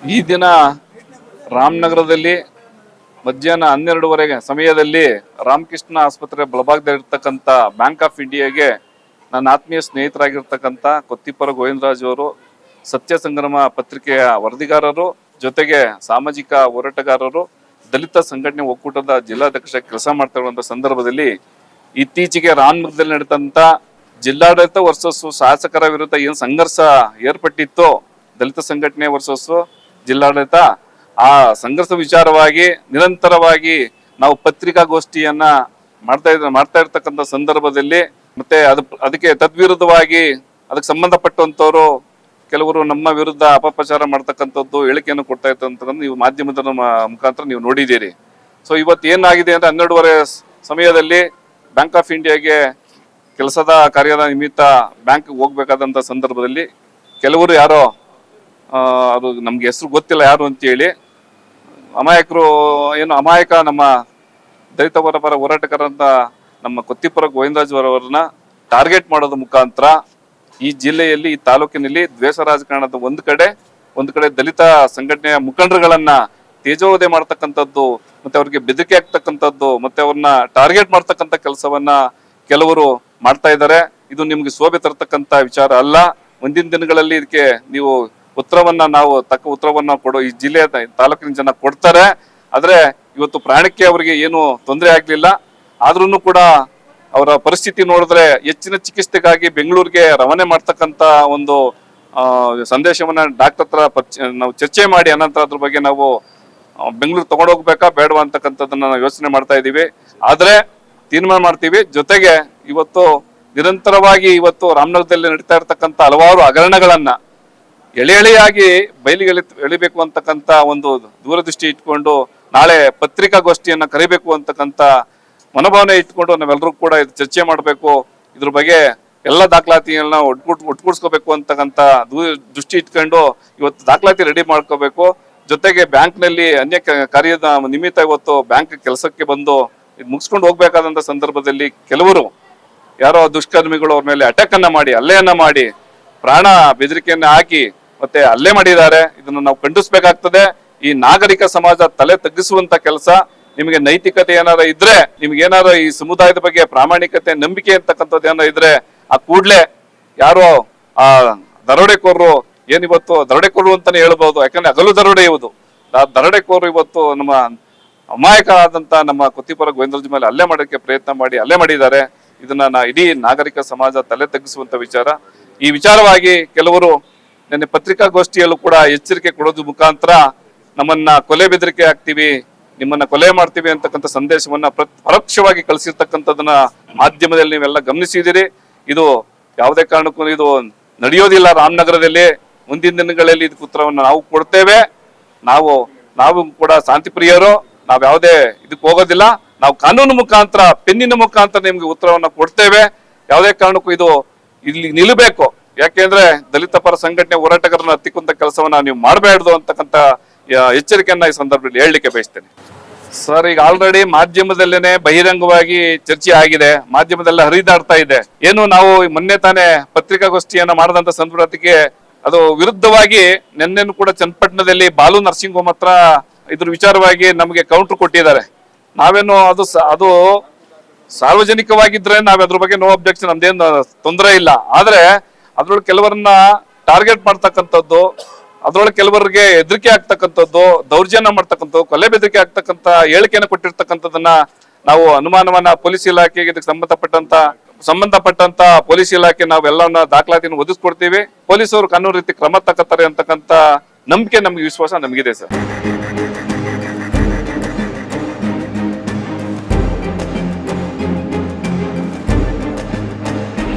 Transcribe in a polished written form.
ಈ ದಿನ ರಾಮನಗರದಲ್ಲಿ ಮಧ್ಯಾಹ್ನ 12:30 ಸಮಯದಲ್ಲಿ ರಾಮಕೃಷ್ಣ ಆಸ್ಪತ್ರೆ ಬಲಭಾಗದಲ್ಲಿರ್ತಕ್ಕಂಥ ಬ್ಯಾಂಕ್ ಆಫ್ ಇಂಡಿಯಾಗೆ ನನ್ನ ಆತ್ಮೀಯ ಸ್ನೇಹಿತರಾಗಿರ್ತಕ್ಕಂಥ ಕೊತ್ತಿಪರ ಗೋವಿಂದರಾಜ್ ಅವರು, ಸತ್ಯ ಸಂಗ್ರಾಮ ಪತ್ರಿಕೆಯ ವರದಿಗಾರರು, ಜೊತೆಗೆ ಸಾಮಾಜಿಕ ಹೋರಾಟಗಾರರು, ದಲಿತ ಸಂಘಟನೆ ಒಕ್ಕೂಟದ ಜಿಲ್ಲಾಧ್ಯಕ್ಷ ಕೆಲಸ ಮಾಡ್ತಾ ಇರುವಂತಹ ಸಂದರ್ಭದಲ್ಲಿ ಇತ್ತೀಚೆಗೆ ರಾಮನಗರದಲ್ಲಿ ನಡೆದಂತ ಜಿಲ್ಲಾಡಳಿತ ವರ್ಸಸ್ ಶಾಸಕರ ವಿರುದ್ಧ ಏನು ಸಂಘರ್ಷ ಏರ್ಪಟ್ಟಿತ್ತು, ದಲಿತ ಸಂಘಟನೆ ವರ್ಸಸ್ ಜಿಲ್ಲಾಡಳಿತ, ಆ ಸಂಘರ್ಷ ವಿಚಾರವಾಗಿ ನಿರಂತರವಾಗಿ ನಾವು ಪತ್ರಿಕಾಗೋಷ್ಠಿಯನ್ನ ಮಾಡ್ತಾ ಇರ್ತಕ್ಕಂಥ ಸಂದರ್ಭದಲ್ಲಿ ಮತ್ತೆ ಅದಕ್ಕೆ ತದ್ವಿರುದ್ಧವಾಗಿ ಅದಕ್ಕೆ ಸಂಬಂಧಪಟ್ಟಂತವರು ಕೆಲವರು ನಮ್ಮ ವಿರುದ್ಧ ಅಪಪ್ರಚಾರ ಮಾಡ್ತಕ್ಕಂಥದ್ದು, ಹೇಳಿಕೆಯನ್ನು ಕೊಡ್ತಾ ಇರ್ತಕ್ಕಂಥ ನೀವು ಮಾಧ್ಯಮದ ಮುಖಾಂತರ ನೀವು ನೋಡಿದ್ದೀರಿ. ಸೊ ಇವತ್ತು ಏನಾಗಿದೆ ಅಂದ್ರೆ 12:30 ಸಮಯದಲ್ಲಿ ಬ್ಯಾಂಕ್ ಆಫ್ ಇಂಡಿಯಾಗೆ ಕೆಲಸದ ಕಾರ್ಯದ ನಿಮಿತ್ತ ಬ್ಯಾಂಕ್ ಹೋಗ್ಬೇಕಾದಂತ ಸಂದರ್ಭದಲ್ಲಿ ಕೆಲವರು ಯಾರೋ ಅದು ನಮ್ಗೆ ಹೆಸರು ಗೊತ್ತಿಲ್ಲ ಯಾರು ಅಂತೇಳಿ ಅಮಾಯಕರು ಅಮಾಯಕ ನಮ್ಮ ದಲಿತ ಪರ ಹೋರಾಟಗಾರಂತ ನಮ್ಮ ಕೊತ್ತಿಪರ ಗೋವಿಂದರಾಜ್ ಅವರನ್ನ ಟಾರ್ಗೆಟ್ ಮಾಡೋದ್ರ ಮುಖಾಂತರ ಈ ಜಿಲ್ಲೆಯಲ್ಲಿ, ಈ ತಾಲೂಕಿನಲ್ಲಿ ದ್ವೇಷ ರಾಜಕಾರಣದ ಒಂದು ಕಡೆ ದಲಿತ ಸಂಘಟನೆಯ ಮುಖಂಡರುಗಳನ್ನ ತೇಜೋವಧೆ ಮಾಡ್ತಕ್ಕಂಥದ್ದು, ಮತ್ತೆ ಅವ್ರಿಗೆ ಬೆದರಿಕೆ ಆಗ್ತಕ್ಕಂಥದ್ದು, ಮತ್ತೆ ಅವ್ರನ್ನ ಟಾರ್ಗೆಟ್ ಮಾಡ್ತಕ್ಕಂಥ ಕೆಲಸವನ್ನ ಕೆಲವರು ಮಾಡ್ತಾ ಇದ್ದಾರೆ. ಇದು ನಿಮ್ಗೆ ಶೋಭೆ ತರತಕ್ಕಂತ ವಿಚಾರ ಅಲ್ಲ. ಮುಂದಿನ ದಿನಗಳಲ್ಲಿ ಇದಕ್ಕೆ ನೀವು ತಕ್ಕ ಉತ್ತರವನ್ನ ಕೊಡೋ ಈ ಜಿಲ್ಲೆಯ ತಾಲೂಕಿನ ಜನ ಕೊಡ್ತಾರೆ. ಆದ್ರೆ ಇವತ್ತು ಪ್ರಾಣಕ್ಕೆ ಅವರಿಗೆ ಏನು ತೊಂದರೆ ಆಗ್ಲಿಲ್ಲ. ಆದ್ರೂ ಕೂಡ ಅವರ ಪರಿಸ್ಥಿತಿ ನೋಡಿದ್ರೆ ಹೆಚ್ಚಿನ ಚಿಕಿತ್ಸೆಗಾಗಿ ಬೆಂಗಳೂರಿಗೆ ರವಾನೆ ಮಾಡ್ತಕ್ಕಂತ ಒಂದು ಸಂದೇಶವನ್ನ ಡಾಕ್ಟರ್ ಹತ್ರ ನಾವು ಚರ್ಚೆ ಮಾಡಿ ಅನಂತರ ಅದ್ರ ಬಗ್ಗೆ ನಾವು ಬೆಂಗಳೂರು ತಗೊಂಡೋಗ್ಬೇಕಾ ಬೇಡವಾ ಅಂತಕ್ಕಂಥದ್ದನ್ನ ನಾವು ಯೋಚನೆ ಮಾಡ್ತಾ ಇದೀವಿ. ಆದ್ರೆ ತೀರ್ಮಾನ ಮಾಡ್ತೀವಿ. ಜೊತೆಗೆ ಇವತ್ತು ನಿರಂತರವಾಗಿ ಇವತ್ತು ರಾಮನಗರದಲ್ಲಿ ನಡೀತಾ ಇರ್ತಕ್ಕಂಥ ಹಲವಾರು ಹಗರಣಗಳನ್ನ ಎಳೆಯಾಗಿ ಬಯಲಿಗೆ ಎಳಿಬೇಕು ಅಂತಕ್ಕಂಥ ಒಂದು ದೂರದೃಷ್ಟಿ ಇಟ್ಕೊಂಡು ನಾಳೆ ಪತ್ರಿಕಾಗೋಷ್ಠಿಯನ್ನ ಕರಿಬೇಕು ಅಂತಕ್ಕಂಥ ಮನೋಭಾವನೆ ಇಟ್ಕೊಂಡು ನಾವೆಲ್ಲರೂ ಕೂಡ ಇದು ಚರ್ಚೆ ಮಾಡಬೇಕು. ಇದ್ರ ಬಗ್ಗೆ ಎಲ್ಲ ದಾಖಲಾತಿಗಳನ್ನ ಒಟ್ಗೂಡ್ಸ್ಕೋಬೇಕು ಅಂತಕ್ಕಂಥ ದೃಷ್ಟಿ ಇಟ್ಕೊಂಡು ಇವತ್ತು ದಾಖಲಾತಿ ರೆಡಿ ಮಾಡ್ಕೋಬೇಕು. ಜೊತೆಗೆ ಬ್ಯಾಂಕ್ ನಲ್ಲಿ ಅನ್ಯ ಕಾರ್ಯದ ನಿಮಿತ್ತ ಇವತ್ತು ಬ್ಯಾಂಕ್ ಕೆಲಸಕ್ಕೆ ಬಂದು ಇದು ಮುಗಿಸ್ಕೊಂಡು ಹೋಗ್ಬೇಕಾದಂತ ಸಂದರ್ಭದಲ್ಲಿ ಕೆಲವರು ಯಾರೋ ದುಷ್ಕರ್ಮಿಗಳು ಅವ್ರ ಮೇಲೆ ಅಟ್ಯಾಕ್ ಅನ್ನ ಮಾಡಿ, ಹಲ್ಲೆಯನ್ನ ಮಾಡಿ, ಪ್ರಾಣ ಬೆದರಿಕೆಯನ್ನ ಹಾಕಿ ಮತ್ತೆ ಹಲ್ಲೆ ಮಾಡಿದ್ದಾರೆ. ಇದನ್ನ ನಾವು ಖಂಡಿಸ್ಬೇಕಾಗ್ತದೆ. ಈ ನಾಗರಿಕ ಸಮಾಜ ತಲೆ ತಗ್ಗಿಸುವಂತ ಕೆಲಸ. ನಿಮಗೆ ನೈತಿಕತೆ ಏನಾರ ಇದ್ರೆ, ನಿಮ್ಗೆ ಏನಾರ ಈ ಸಮುದಾಯದ ಬಗ್ಗೆ ಪ್ರಾಮಾಣಿಕತೆ, ನಂಬಿಕೆ ಅಂತಕ್ಕಂಥದ್ದು ಏನಾರ ಇದ್ರೆ ಆ ಕೂಡ್ಲೆ ಯಾರೋ ಆ ದರೋಡೆಕೋರರು ಏನಿವತ್ತು ದರೋಡೆಕೋರರು ಅಂತಾನೆ ಹೇಳ್ಬಹುದು. ಯಾಕಂದ್ರೆ ಹಗಲು ದರೋಡೆ ಇವುದು. ದರೋಡೆಕೋರರು ಇವತ್ತು ನಮ್ಮ ಅಮಾಯಕ ಆದಂತ ನಮ್ಮ ಕೊತ್ತಿಪರ ಗೋವಿಂದರಾಜ್ ಮೇಲೆ ಹಲ್ಲೆ ಮಾಡೋಕ್ಕೆ ಪ್ರಯತ್ನ ಮಾಡಿ ಹಲ್ಲೆ ಮಾಡಿದ್ದಾರೆ. ಇದನ್ನ ಇಡೀ ನಾಗರಿಕ ಸಮಾಜ ತಲೆ ತಗ್ಗಿಸುವಂತ ವಿಚಾರ. ಈ ವಿಚಾರವಾಗಿ ಕೆಲವರು ನಿನ್ನೆ ಪತ್ರಿಕಾಗೋಷ್ಠಿಯಲ್ಲೂ ಕೂಡ ಎಚ್ಚರಿಕೆ ಕೊಡೋದ್ರ ಮುಖಾಂತರ ನಮ್ಮನ್ನ ಕೊಲೆ ಬೆದರಿಕೆ ಆಗ್ತೀವಿ, ನಿಮ್ಮನ್ನ ಕೊಲೆ ಮಾಡ್ತೀವಿ ಅಂತಕ್ಕಂಥ ಸಂದೇಶವನ್ನ ಪರೋಕ್ಷವಾಗಿ ಕಳಿಸಿರ್ತಕ್ಕಂಥದನ್ನ ಮಾಧ್ಯಮದಲ್ಲಿ ನೀವೆಲ್ಲ ಗಮನಿಸಿದಿರಿ. ಇದು ಯಾವುದೇ ಕಾರಣಕ್ಕೂ ಇದು ನಡೆಯೋದಿಲ್ಲ ರಾಮನಗರದಲ್ಲಿ. ಮುಂದಿನ ದಿನಗಳಲ್ಲಿ ಇದಕ್ಕೆ ಉತ್ತರವನ್ನು ನಾವು ಕೊಡ್ತೇವೆ. ನಾವು ಕೂಡ ಶಾಂತಿ ಪ್ರಿಯರು. ನಾವ್ ಯಾವುದೇ ಇದಕ್ಕೆ ಹೋಗೋದಿಲ್ಲ. ನಾವು ಕಾನೂನು ಮುಖಾಂತರ, ಪೆನ್ನಿನ ಮುಖಾಂತರ ನಿಮ್ಗೆ ಉತ್ತರವನ್ನ ಕೊಡ್ತೇವೆ. ಯಾವುದೇ ಕಾರಣಕ್ಕೂ ಇದು ಇಲ್ಲಿ ನಿಲ್ಲಬೇಕು. ಯಾಕೆಂದ್ರೆ ದಲಿತ ಪರ ಸಂಘಟನೆ ಹೋರಾಟಗಾರರನ್ನ ಹತ್ತಿಕ್ಕುವಂತ ಕೆಲಸವನ್ನ ನೀವು ಮಾಡಬೇಡ್ದು ಅಂತಕ್ಕಂಥ ಎಚ್ಚರಿಕೆಯನ್ನ ಈ ಸಂದರ್ಭದಲ್ಲಿ ಹೇಳಲಿಕ್ಕೆ ಬಯಸ್ತೇನೆ. ಸರ್, ಈಗ ಆಲ್ರೆಡಿ ಮಾಧ್ಯಮದಲ್ಲೇನೆ ಬಹಿರಂಗವಾಗಿ ಚರ್ಚೆ ಆಗಿದೆ, ಮಾಧ್ಯಮದಲ್ಲ ಹರಿದಾಡ್ತಾ ಇದೆ. ಏನು ನಾವು ಮೊನ್ನೆ ತಾನೇ ಪತ್ರಿಕಾಗೋಷ್ಠಿಯನ್ನ ಮಾಡದಂತ ಸಂದರ್ಭಕ್ಕೆ ಅದು ವಿರುದ್ಧವಾಗಿ ನಿನ್ನೆನೂ ಕೂಡ ಚನ್ನಪಟ್ಟಣದಲ್ಲಿ ಬಾಲು ನರ್ಸಿಂಗ್ ಹೋಮ್ ಹತ್ರ ಇದ್ರ ವಿಚಾರವಾಗಿ ನಮಗೆ ಕೌಂಟರ್ ಕೊಟ್ಟಿದ್ದಾರೆ. ನಾವೇನು ಅದು ಸಾರ್ವಜನಿಕವಾಗಿದ್ರೆ ನಾವ್ ಅದ್ರ ಬಗ್ಗೆ ನೋ ಅಬ್ಜೆಕ್ಷನ್, ನಮ್ದೇನು ತೊಂದರೆ ಇಲ್ಲ. ಆದ್ರೆ ಅದ್ರೊಳಗೆ ಕೆಲವರನ್ನ ಟಾರ್ಗೆಟ್ ಮಾಡ್ತಕ್ಕಂಥದ್ದು, ಅದ್ರೊಳಗೆ ಕೆಲವರಿಗೆ ಹೆದರಿಕೆ ಆಗ್ತಕ್ಕಂಥದ್ದು, ದೌರ್ಜನ್ಯ ಮಾಡ್ತಕ್ಕಂಥದ್ದು, ಕೊಲೆ ಬೆದರಿಕೆ ಆಗ್ತಕ್ಕಂಥ ಹೇಳಿಕೆಯನ್ನು ಕೊಟ್ಟಿರ್ತಕ್ಕಂಥದ್ದನ್ನ ನಾವು ಅನುಮಾನವನ್ನ ಪೊಲೀಸ್ ಇಲಾಖೆಗೆ ಇದಕ್ಕೆ ಸಂಬಂಧಪಟ್ಟಂತ ಪೊಲೀಸ್ ಇಲಾಖೆ ನಾವೆಲ್ಲವನ್ನ ದಾಖಲಾತಿಯನ್ನು ಒದಗಿಸ್ಕೊಡ್ತೀವಿ. ಪೊಲೀಸರು ಕಾನೂನು ರೀತಿ ಕ್ರಮ ತಗೋತಾರೆ ಅಂತಕ್ಕಂಥ ನಂಬಿಕೆ, ನಮ್ಗೆ ವಿಶ್ವಾಸ ನಮಗಿದೆ ಸರ್.